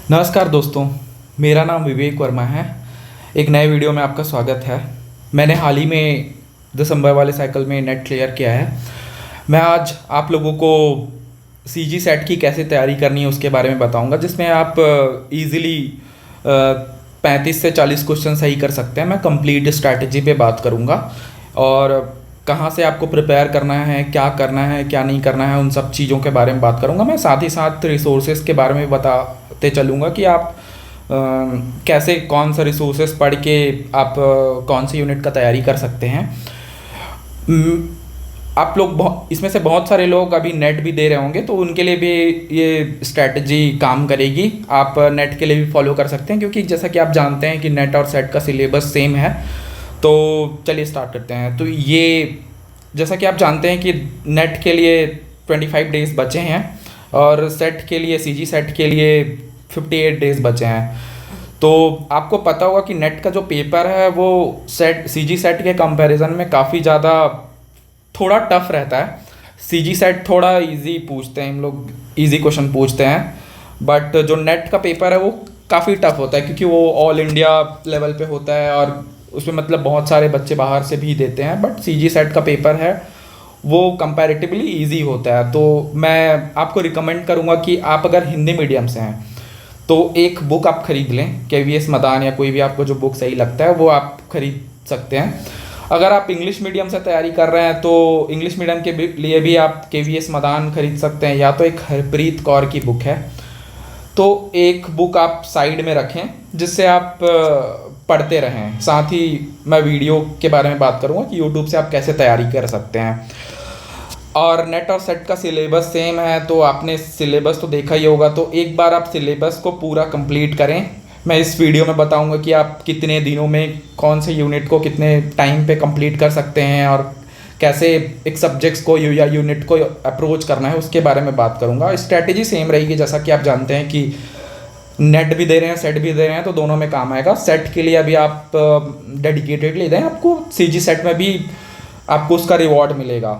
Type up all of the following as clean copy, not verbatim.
नमस्कार दोस्तों, मेरा नाम विवेक वर्मा है। एक नए वीडियो में आपका स्वागत है। मैंने हाल ही में दिसंबर वाले साइकिल में नेट क्लियर किया है। मैं आज आप लोगों को सीजी सेट की कैसे तैयारी करनी है उसके बारे में बताऊंगा, जिसमें आप इजीली 35 से 40 क्वेश्चन सही कर सकते हैं। मैं कंप्लीट स्ट्रैटेजी पे बात करूंगा और कहाँ से आपको प्रिपेयर करना है, क्या करना है, क्या नहीं करना है, उन सब चीज़ों के बारे में बात करूंगा। मैं साथ ही साथ रिसोर्सेज के बारे में बताते चलूँगा कि आप कैसे कौन सा रिसोर्सेज पढ़ के आप कौन सी यूनिट का तैयारी कर सकते हैं। उम, आप लोग इसमें से बहुत सारे लोग अभी नेट भी दे रहे होंगे, तो उनके लिए भी ये स्ट्रैटेजी काम करेगी। आप नेट के लिए भी फॉलो कर सकते हैं, क्योंकि जैसा कि आप जानते हैं कि नेट और सेट का सिलेबस सेम है। तो चलिए स्टार्ट करते हैं। तो ये जैसा कि आप जानते हैं कि नेट के लिए 25 डेज़ बचे हैं और सेट के लिए, सीजी सेट के लिए 58 डेज़ बचे हैं। तो आपको पता होगा कि नेट का जो पेपर है वो सेट सीजी सेट के कंपैरिजन में काफ़ी ज़्यादा थोड़ा टफ रहता है। सीजी सेट थोड़ा इजी पूछते हैं, हम लोग इजी क्वेश्चन पूछते हैं, बट जो नेट का पेपर है वो काफ़ी टफ होता है, क्योंकि वो ऑल इंडिया लेवल पे होता है और उसमें मतलब बहुत सारे बच्चे बाहर से भी देते हैं। बट सीजी सेट का पेपर है वो कंपैरेटिवली इजी होता है। तो मैं आपको रिकमेंड करूँगा कि आप अगर हिंदी मीडियम से हैं तो एक बुक आप खरीद लें, केवीएस मदान या कोई भी आपको जो बुक सही लगता है वो आप खरीद सकते हैं। अगर आप इंग्लिश मीडियम से तैयारी कर रहे हैं तो इंग्लिश मीडियम के लिए भी आप केवीएस मदान खरीद सकते हैं, या तो एक हरप्रीत कौर की बुक है। तो एक बुक आप साइड में रखें जिससे आप पढ़ते रहें। साथ ही मैं वीडियो के बारे में बात करूँगा कि यूट्यूब से आप कैसे तैयारी कर सकते हैं। और नेट और सेट का सिलेबस सेम है, तो आपने सिलेबस तो देखा ही होगा। तो एक बार आप सिलेबस को पूरा कंप्लीट करें। मैं इस वीडियो में बताऊंगा कि आप कितने दिनों में कौन से यूनिट को कितने टाइम पे कंप्लीट कर सकते हैं और कैसे एक सब्जेक्ट्स को या यूनिट को अप्रोच करना है, उसके बारे में बात करूंगा। स्ट्रैटेजी सेम रहेगी, जैसा कि आप जानते हैं कि नेट भी दे रहे हैं, सेट भी दे रहे हैं, तो दोनों में काम आएगा। सेट के लिए अभी आप डेडिकेटेडली दें, आपको सीजी सेट में भी आपको उसका रिवॉर्ड मिलेगा।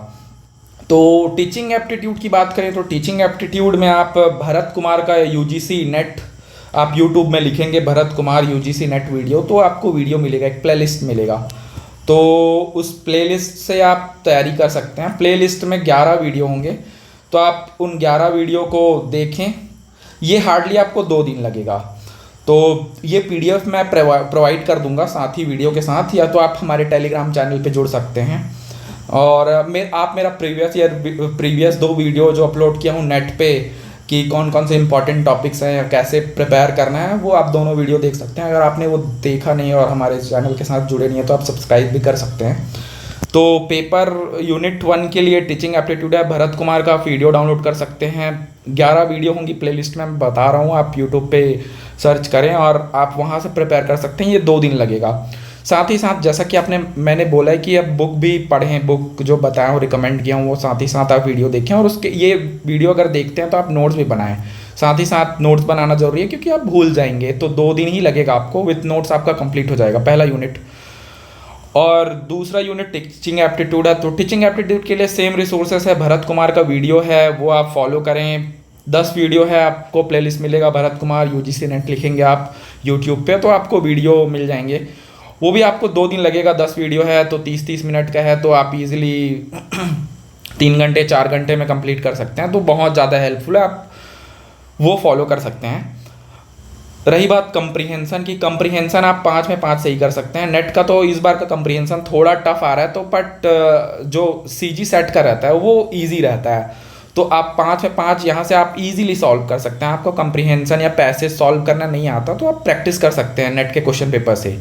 तो टीचिंग एप्टीट्यूड की बात करें तो टीचिंग एप्टीट्यूड में आप भरत कुमार का यूजीसी नेट, आप यूट्यूब में लिखेंगे Bharat Kumar UGC net video, तो आपको वीडियो मिलेगा, एक प्लेलिस्ट मिलेगा। तो उस प्लेलिस्ट से आप तैयारी कर सकते हैं। प्लेलिस्ट में 11 वीडियो होंगे, तो आप उन 11 वीडियो को देखें। ये हार्डली आपको 2 दिन लगेगा। तो ये पीडीएफ मैं प्रोवाइड कर दूंगा साथ ही वीडियो के साथ, या तो आप हमारे टेलीग्राम चैनल पे जुड़ सकते हैं। और आप मेरा प्रीवियस 2 वीडियो जो अपलोड किया हूँ नेट पे कि कौन कौन से इंपॉर्टेंट टॉपिक्स हैं या कैसे प्रिपेयर करना है, वो आप दोनों वीडियो देख सकते हैं। अगर आपने वो देखा नहीं और हमारे चैनल के साथ जुड़े नहीं है तो आप सब्सक्राइब भी कर सकते हैं। तो पेपर यूनिट 1 के लिए टीचिंग एप्टीट्यूड है, भरत कुमार का वीडियो डाउनलोड कर सकते हैं। 11 वीडियो होंगी प्लेलिस्ट में, मैं बता रहा हूँ, आप यूट्यूब पे सर्च करें और आप वहाँ से प्रिपेयर कर सकते हैं। ये 2 दिन लगेगा। साथ ही साथ जैसा कि मैंने बोला है कि अब बुक भी पढ़ें, बुक जो बताया हूँ, रिकमेंड किया हूँ, वो साथ ही साथ आप वीडियो देखें। और उसके ये वीडियो अगर देखते हैं तो आप नोट्स भी बनाएं। साथ ही साथ नोट्स बनाना जरूरी है, क्योंकि आप भूल जाएंगे। तो 2 दिन ही लगेगा आपको, विथ नोट्स आपका कंप्लीट हो जाएगा पहला यूनिट। और दूसरा यूनिट टीचिंग एप्टीट्यूड है। तो टीचिंग एप्टीट्यूड के लिए सेम रिसोर्सेस है, भरत कुमार का वीडियो है, वो आप फॉलो करें। 10 वीडियो है, आपको प्लेलिस्ट मिलेगा भरत कुमार यूजीसी नेट, लिखेंगे आप यूट्यूब पे तो आपको वीडियो मिल जाएंगे। वो भी आपको 2 दिन लगेगा। 10 वीडियो है तो 30-30 मिनट का है, तो आप इजीली 3 घंटे 4 घंटे में कंप्लीट कर सकते हैं। तो बहुत ज़्यादा हेल्पफुल है, आप वो फॉलो कर सकते हैं। रही बात कंप्रीहेंशन की, कंप्रीहेंशन आप 5 में 5 सही कर सकते हैं। नेट का तो इस बार का कंप्रीहेंशन थोड़ा टफ आ रहा है, तो बट जो सीजी सेट का रहता है वो ईजी रहता है। तो आप 5 में 5 यहाँ से आप इजीली सॉल्व कर सकते हैं। आपको कंप्रीहेंशन या पैसेज सॉल्व करना नहीं आता तो आप प्रैक्टिस कर सकते हैं नेट के क्वेश्चन पेपर से।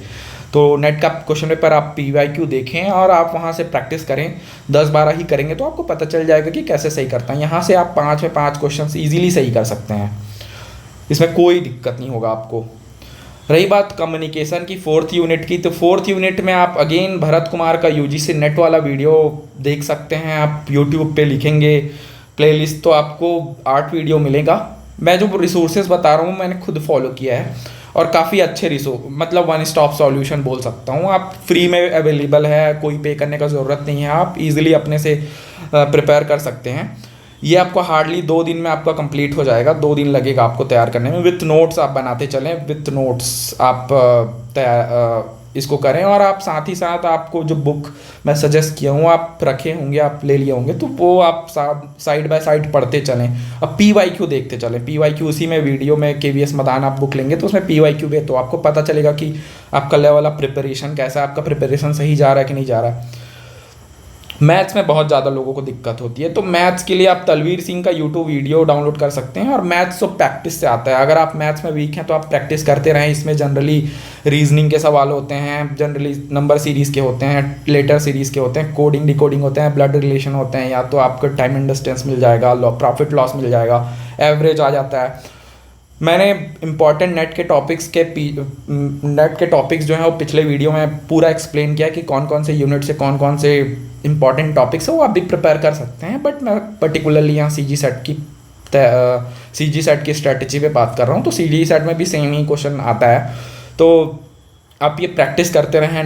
तो नेट का क्वेश्चन पेपर आप पीवाईक्यू देखें और आप वहाँ से प्रैक्टिस करें। 10-12 ही करेंगे तो आपको पता चल जाएगा कि कैसे सही करता है। यहाँ से आप 5 में 5 क्वेश्चन ईजिली सही कर सकते हैं, इसमें कोई दिक्कत नहीं होगा आपको। रही बात कम्युनिकेशन की 4th यूनिट की, तो 4th यूनिट में आप अगेन भरत कुमार का यूजीसी नेट वाला वीडियो देख सकते हैं। आप यूट्यूब पे लिखेंगे प्लेलिस्ट तो आपको 8 वीडियो मिलेगा। मैं जो रिसोर्सेज बता रहा हूँ मैंने खुद फॉलो किया है और काफ़ी अच्छे मतलब वन स्टॉप सॉल्यूशन बोल सकता हूँ। आप फ्री में अवेलेबल है, कोई पे करने का ज़रूरत नहीं है, आप इजीली अपने से प्रिपेयर कर सकते हैं। ये आपको हार्डली 2 दिन में आपका कंप्लीट हो जाएगा, 2 दिन लगेगा आपको तैयार करने में। विथ नोट्स आप बनाते चलें, विथ नोट्स आप इसको करें। और आप साथ ही साथ आपको जो बुक मैं सजेस्ट किया हूँ आप रखे होंगे, आप ले लिए होंगे, तो वो आप साइड बाय साइड पढ़ते चलें। अब PYQ देखते चलें, PYQ उसी में वीडियो में KVS मदान आप बुक लेंगे तो उसमें PYQ भी है, तो आपको पता चलेगा कि आपका लेवल ऑफ प्रिपरेशन कैसा है, आपका प्रिपरेशन सही जा रहा है कि नहीं जा रहा है। मैथ्स में बहुत ज़्यादा लोगों को दिक्कत होती है, तो मैथ्स के लिए आप तलवीर सिंह का यूट्यूब वीडियो डाउनलोड कर सकते हैं। और मैथ्स तो प्रैक्टिस से आता है, अगर आप मैथ्स में वीक हैं तो आप प्रैक्टिस करते रहें। इसमें जनरली रीजनिंग के सवाल होते हैं, जनरली नंबर सीरीज़ के होते हैं, लेटर सीरीज़ के होते हैं, कोडिंग डिकोडिंग होते हैं, ब्लड रिलेशन होते हैं, या तो आपको टाइम एंड डिस्टेंस मिल जाएगा, प्रॉफिट लॉस मिल जाएगा, एवरेज आ जाता है। मैंने इम्पॉर्टेंट नेट के टॉपिक्स जो हैं वो पिछले वीडियो में पूरा एक्सप्लेन किया कि कौन कौन से यूनिट से कौन कौन से इंपॉर्टेंट टॉपिक्स है, वो आप भी प्रिपेयर कर सकते हैं। बट मैं पर्टिकुलरली यहाँ सी जी सेट की स्ट्रेटजी पे बात कर रहा हूँ। तो सी जी सेट में भी सेम ही क्वेश्चन आता है, तो आप ये प्रैक्टिस करते रहें।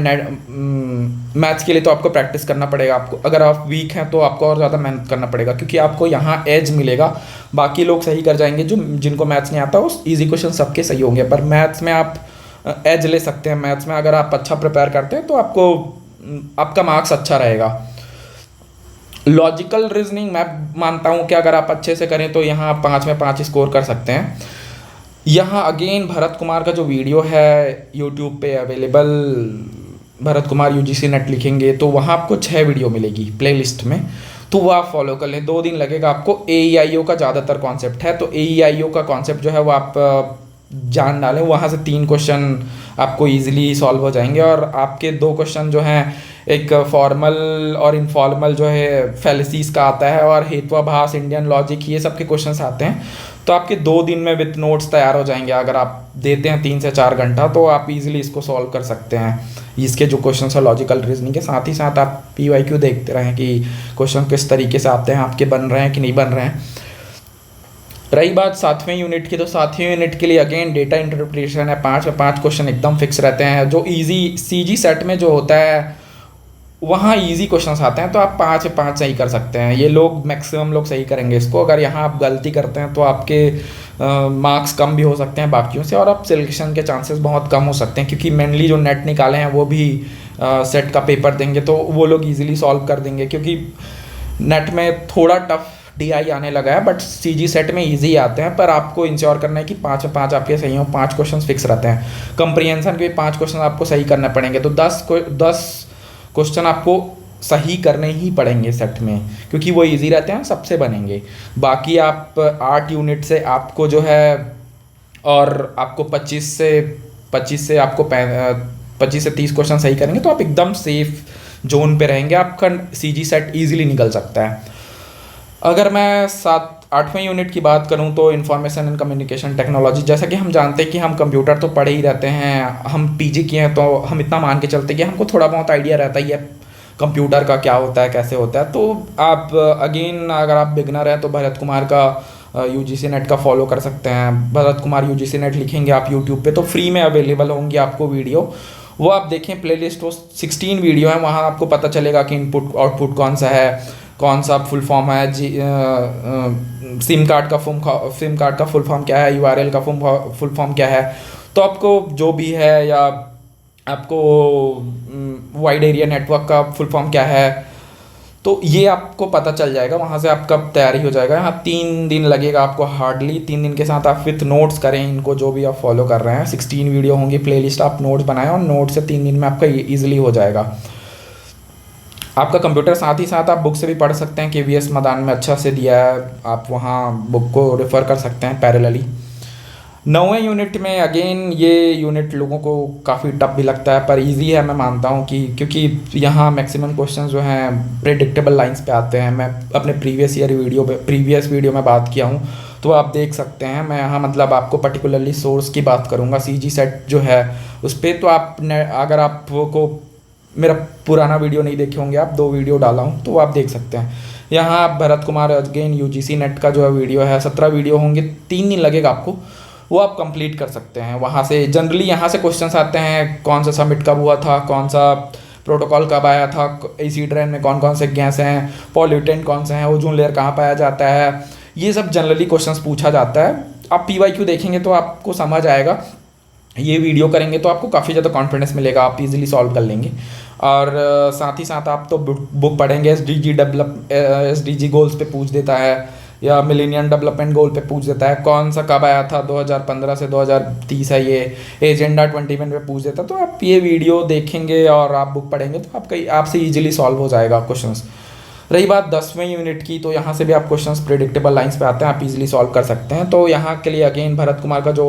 मैथ्स के लिए तो आपको प्रैक्टिस करना पड़ेगा। आपको अगर आप वीक हैं तो आपको और ज़्यादा मेहनत करना पड़ेगा, क्योंकि आपको यहाँ एज मिलेगा। बाकी लोग सही कर जाएंगे, जिनको मैथ्स नहीं आता, उस ईजी क्वेश्चन सबके सही होंगे, पर मैथ्स में आप एज ले सकते हैं। मैथ्स में अगर आप अच्छा प्रिपेयर करते हैं तो आपका मार्क्स अच्छा रहेगा। लॉजिकल रीजनिंग मैं मानता हूँ कि अगर आप अच्छे से करें तो यहाँ 5 में 5 स्कोर कर सकते हैं। यहाँ अगेन भरत कुमार का जो वीडियो है यूट्यूब पे available, Bharat Kumar UGC net लिखेंगे तो वहाँ आपको 6 वीडियो मिलेगी प्लेलिस्ट में, तो वो आप फॉलो कर लें। 2 दिन लगेगा आपको। AEIO का ज़्यादातर कॉन्सेप्ट है, तो AEIO का कॉन्सेप्ट जो है वो आप जान डालें, वहाँ से 3 क्वेश्चन आपको ईजिली सॉल्व हो जाएंगे। और आपके 2 क्वेश्चन जो हैं, एक फॉर्मल और इनफॉर्मल जो है फैलिसीज का आता है, और हेत्वाभास, इंडियन लॉजिक, ये सब के क्वेश्चंस आते हैं। तो आपके 2 दिन में विथ नोट्स तैयार हो जाएंगे। अगर आप देते हैं 3 से 4 घंटा तो आप इजीली इसको सॉल्व कर सकते हैं, इसके जो क्वेश्चन है लॉजिकल रीजनिंग के। साथ ही साथ आप PYQ देखते रहें कि क्वेश्चन किस तरीके से आते हैं, आपके बन रहे हैं कि नहीं बन रहे हैं। रही बात 7वें यूनिट की, तो 7वें यूनिट के लिए अगेन डेटा इंटरप्रिटेशन है। 5 में 5 क्वेश्चन एकदम फिक्स रहते हैं, जो ईजी CG सेट में जो होता है वहाँ इजी क्वेश्चंस आते हैं, तो आप 5 से 5 सही कर सकते हैं। ये लोग मैक्सिमम लोग सही करेंगे इसको। अगर यहाँ आप गलती करते हैं तो आपके मार्क्स कम भी हो सकते हैं बाकियों से, और आप सिलेक्शन के चांसेस बहुत कम हो सकते हैं, क्योंकि मेनली जो नेट निकाले हैं वो भी सेट का पेपर देंगे, तो वो लोग इजीली सॉल्व कर देंगे। क्योंकि नेट में थोड़ा टफ DI आने लगा है, बट CG सेट में इजी आते हैं। पर आपको इंश्योर करना है कि 5 में 5 आपके सही हो, 5 क्वेश्चन फिक्स रहते हैं। कंप्रीहेंशन के 5 क्वेश्चन आपको सही करने पड़ेंगे, तो 10 क्वेश्चन आपको सही करने ही पड़ेंगे सेट में, क्योंकि वो इजी रहते हैं, सबसे बनेंगे। बाकी आप 8 यूनिट से आपको जो है, और आपको 25 से आपको 25 से 30 क्वेश्चन सही करेंगे तो आप एकदम सेफ जोन पे रहेंगे, आपका CG सेट ईजिली निकल सकता है। अगर मैं 8वें यूनिट की बात करूं तो इंफॉर्मेशन एंड कम्युनिकेशन टेक्नोलॉजी, जैसा कि हम जानते हैं कि हम कंप्यूटर तो पढ़े ही रहते हैं, हम PG किए हैं, तो हम इतना मान के चलते हैं कि हमको थोड़ा बहुत आइडिया रहता ही है कंप्यूटर का क्या होता है, कैसे होता है। तो आप अगेन अगर आप बिगनर हैं तो भरत कुमार का UGC नेट का फॉलो कर सकते हैं। भरत कुमार UGC नेट लिखेंगे आप यूट्यूब पे तो फ्री में अवेलेबल होंगी आपको वीडियो, वो आप देखें। प्लेलिस्ट वो 16 वीडियो है, वहाँ आपको पता चलेगा कि इनपुट आउटपुट कौन सा है, कौन सा फुल फॉर्म है, सिम कार्ड का फुल फॉर्म क्या है, URL का फुल फॉर्म क्या है। तो आपको जो भी है, या आपको वाइड एरिया नेटवर्क का फुल फॉर्म क्या है, तो ये आपको पता चल जाएगा। वहाँ से आपका तैयारी हो जाएगा। यहाँ 3 दिन लगेगा आपको हार्डली। 3 दिन के साथ आप विथ नोट्स करें इनको, जो भी आप फॉलो कर रहे हैं। 16 वीडियो होंगी, प्लेलिस्ट आप नोट्स बनाएं, और नोट से 3 दिन में आपका ईजिली हो जाएगा आपका कंप्यूटर। साथ ही साथ आप बुक से भी पढ़ सकते हैं, KVS मदान में अच्छा से दिया है, आप वहाँ बुक को रेफ़र कर सकते हैं पैरेलली। 9वें यूनिट में अगेन ये यूनिट लोगों को काफ़ी टफ भी लगता है, पर इजी है मैं मानता हूँ, कि क्योंकि यहाँ मैक्सिमम क्वेश्चन जो हैं प्रेडिक्टेबल लाइंस पे आते हैं। मैं अपने प्रीवियस वीडियो में बात किया हूँ, तो आप देख सकते हैं। मैं यहाँ मतलब आपको पर्टिकुलरली सोर्स की बात करूँगा, CG सेट जो है उस पर। तो आप अगर आपको मेरा पुराना वीडियो नहीं देखे होंगे, आप 2 वीडियो डाला हूँ तो आप देख सकते हैं। यहाँ आप Bharat Kumar again UGC net का जो है वीडियो है, 17 वीडियो होंगे, 3 दिन लगेगा आपको, वो आप कंप्लीट कर सकते हैं। वहाँ से जनरली यहाँ से क्वेश्चंस आते हैं, कौन सा समिट कब हुआ था, कौन सा प्रोटोकॉल कब आया था, एसिड रेन में कौन कौन से गैस हैं, पॉल्यूटेंट कौन से हैं, ओजोन लेयर कहाँ पाया जाता है, ये सब जनरली क्वेश्चंस पूछा जाता है। आप पीवाईक्यू देखेंगे तो आपको समझ आएगा, ये वीडियो करेंगे तो आपको काफ़ी ज़्यादा कॉन्फिडेंस मिलेगा, आप इजीली सॉल्व कर लेंगे। और साथ ही साथ आप तो बुक पढ़ेंगे, एसडीजी गोल्स पे पूछ देता है, या मिलेनियम डेवलपमेंट गोल पे पूछ देता है, कौन सा कब आया था, 2015 से 2030 है ये, एजेंडा 21 पे पूछ देता है। तो आप ये वीडियो देखेंगे और आप बुक पढ़ेंगे तो आपसे ईजिली सॉल्व हो जाएगा क्वेश्चंस। रही बात 10वें यूनिट की, तो यहाँ से भी आप क्वेश्चंस प्रेडिक्टेबल लाइंस पे आते हैं, आप इजीली सॉल्व कर सकते हैं। तो यहाँ के लिए अगेन भरत कुमार का जो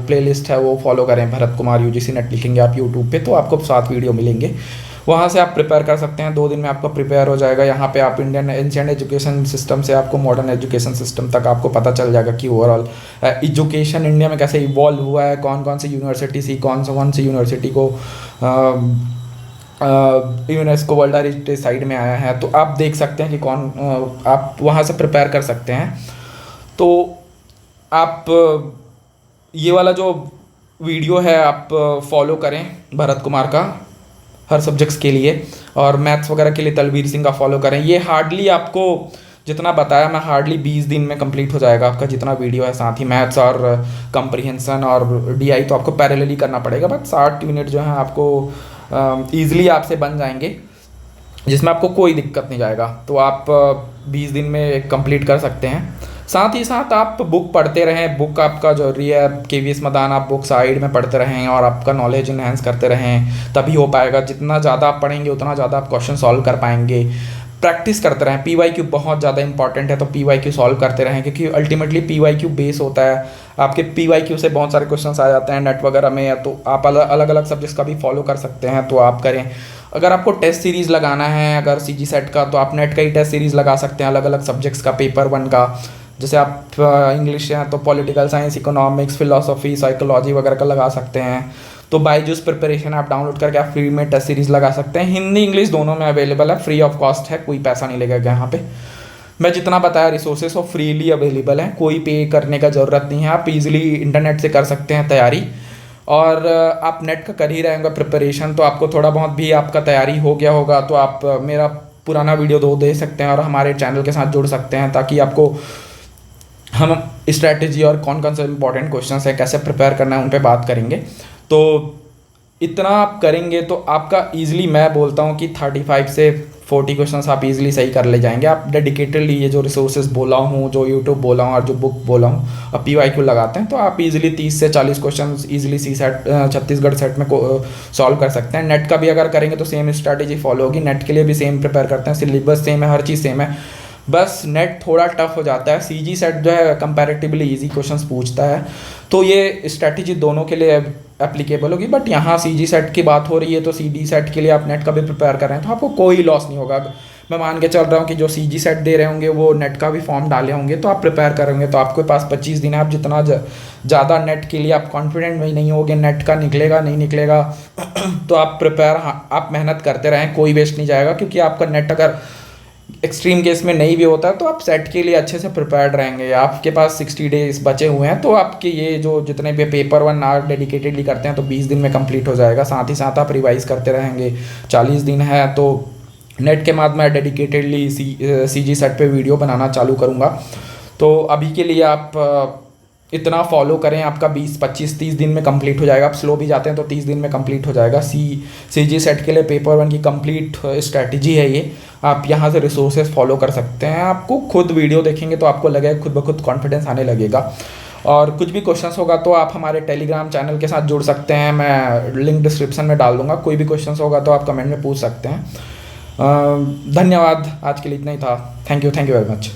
प्लेलिस्ट है वो फॉलो करें, भरत कुमार यूजीसी नेट लिखेंगे आप यूट्यूब पे तो आपको 7 वीडियो मिलेंगे, वहाँ से आप प्रिपेयर कर सकते हैं। 2 दिन में आपका प्रिपेयर हो जाएगा। यहाँ पे आप इंडियन एंशिएंट एजुकेशन सिस्टम से आपको मॉडर्न एजुकेशन सिस्टम तक आपको पता चल जाएगा कि ओवरऑल एजुकेशन इंडिया में कैसे इवॉल्व हुआ है, कौन कौन सी यूनिवर्सिटी सी कौन सी यूनिवर्सिटी को यूनेस्को वर्ल्ड हेरिटेज साइट में आया है। तो आप देख सकते हैं कि आप वहाँ से प्रिपेयर कर सकते हैं। तो आप ये वाला जो वीडियो है आप फॉलो करें भरत कुमार का हर सब्जेक्ट्स के लिए, और मैथ्स वगैरह के लिए तलवीर सिंह का फॉलो करें। ये हार्डली आपको जितना बताया मैं, हार्डली 20 दिन में कंप्लीट हो जाएगा आपका जितना वीडियो है। साथ ही मैथ्स और कंप्रीहेंशन और डीआई तो आपको पैरेलली करना पड़ेगा, बट 60 यूनिट जो है आपको ईजिली आपसे बन जाएंगे, जिसमें आपको कोई दिक्कत नहीं जाएगा। तो आप 20 दिन में कंप्लीट कर सकते हैं। साथ ही साथ आप बुक पढ़ते रहें, बुक आपका जो रही है केवीएस मदान, आप बुक साइड में पढ़ते रहें और आपका नॉलेज इन्हेंस करते रहें, तभी हो पाएगा। जितना ज़्यादा आप पढ़ेंगे उतना ज़्यादा आप क्वेश्चन सॉल्व कर पाएंगे। प्रैक्टिस करते रहें, पीवाईक्यू बहुत ज़्यादा इंपॉर्टेंट है, तो पीवाईक्यू सॉल्व करते रहें, क्योंकि अल्टीमेटली पीवाईक्यू बेस होता है। आपके पीवाईक्यू से बहुत सारे क्वेश्चंस आ जाते हैं नेट वगैरह में, या तो आप अलग अलग सब्जेक्ट्स का भी फॉलो कर सकते हैं, तो आप करें। अगर आपको टेस्ट सीरीज़ लगाना है अगर सीजी सेट का, तो आप नेट का ही टेस्ट सीरीज़ लगा सकते हैं अलग अलग सब्जेक्ट्स का, पेपर 1 का। जैसे आप इंग्लिश हैं तो political science, economics, philosophy, psychology वगैरह का लगा सकते हैं। तो बायजूस प्रिपरेशन आप डाउनलोड करके आप फ्री में टेस्ट सीरीज़ लगा सकते हैं। हिंदी इंग्लिश दोनों में अवेलेबल है, फ्री ऑफ कॉस्ट है, कोई पैसा नहीं लगेगा यहाँ पे। मैं जितना बताया रिसोर्सेस वो फ्रीली अवेलेबल हैं, कोई पे करने का ज़रूरत नहीं है। आप इजीली इंटरनेट से कर सकते हैं तैयारी, और आप नेट का कर ही रहेंगे प्रिपरेशन, तो आपको थोड़ा बहुत भी आपका तैयारी हो गया होगा तो आप मेरा पुराना वीडियो 2 दे सकते हैं और हमारे चैनल के साथ जुड़ सकते हैं, ताकि आपको हम स्ट्रैटेजी और कौन कौन से इंपॉर्टेंट क्वेश्चन है कैसे प्रिपेयर करना है उन पे बात करेंगे। तो इतना आप करेंगे तो आपका ईजिली मैं बोलता हूँ कि 35 से 40 क्वेश्चंस आप इजीली सही कर ले जाएंगे। आप डेडिकेटेडली ये जो रिसोर्सेज बोला हूँ, जो यूट्यूब बोला हूँ और जो बुक बोला हूँ, अब पीवाईक्यू लगाते हैं तो आप इजीली 30 से 40 क्वेश्चंस इजीली सी सेट छत्तीसगढ़ सेट में सॉल्व कर सकते हैं। नेट का भी अगर करेंगे तो सेम स्ट्रैटेजी फॉलो होगी, नेट के लिए भी सेम प्रिपेयर करते हैं, सिलेबस सेम है, हर चीज़ सेम है, बस नेट थोड़ा टफ हो जाता है। सीजी सेट जो है कंपैरेटिवली इजी क्वेश्चंस पूछता है, तो ये स्ट्रैटेजी दोनों के लिए एप्लीकेबल होगी। बट यहाँ सीजी सेट की बात हो रही है तो सीडी सेट के लिए आप नेट का भी प्रिपेयर कर रहे हैं तो आपको कोई लॉस नहीं होगा। मैं मान के चल रहा हूँ कि जो सीजी सेट दे रहे होंगे वो नेट का भी फॉर्म डाले होंगे, तो आप प्रिपेयर करेंगे तो आपके पास 25 दिन है। आप जितना ज़्यादा नेट के लिए आप कॉन्फिडेंट में नहीं होगे नेट का निकलेगा नहीं निकलेगा तो आप प्रिपेयर, आप मेहनत करते रहें, कोई वेस्ट नहीं जाएगा। क्योंकि आपका नेट अगर एक्सट्रीम केस में नहीं भी होता है तो आप सेट के लिए अच्छे से प्रिपेयर्ड रहेंगे। आपके पास 60 डेज बचे हुए हैं, तो आपके ये जो जितने भी पेपर 1 आप डेडिकेटेडली करते हैं तो 20 दिन में कंप्लीट हो जाएगा। साथ ही साथ आप रिवाइज करते रहेंगे, 40 दिन है तो नेट के बाद मैं डेडिकेटेडली सीजी सेट पे वीडियो बनाना चालू करूँगा। तो अभी के लिए आप इतना फॉलो करें, आपका 20, 25, 30 दिन में कंप्लीट हो जाएगा। आप स्लो भी जाते हैं तो 30 दिन में कंप्लीट हो जाएगा। सीजी सेट के लिए पेपर 1 की कंप्लीट स्ट्रैटेजी है ये। आप यहाँ से रिसोर्सेज फॉलो कर सकते हैं। आपको खुद वीडियो देखेंगे तो आपको लगेगा खुद ब खुद कॉन्फिडेंस आने लगेगा। और कुछ भी क्वेश्चंस होगा तो आप हमारे टेलीग्राम चैनल के साथ जुड़ सकते हैं, मैं लिंक डिस्क्रिप्शन में डाल दूँगा। कोई भी क्वेश्चंस होगा तो आप कमेंट में पूछ सकते हैं। धन्यवाद, आज के लिए इतना ही था। Thank you very much.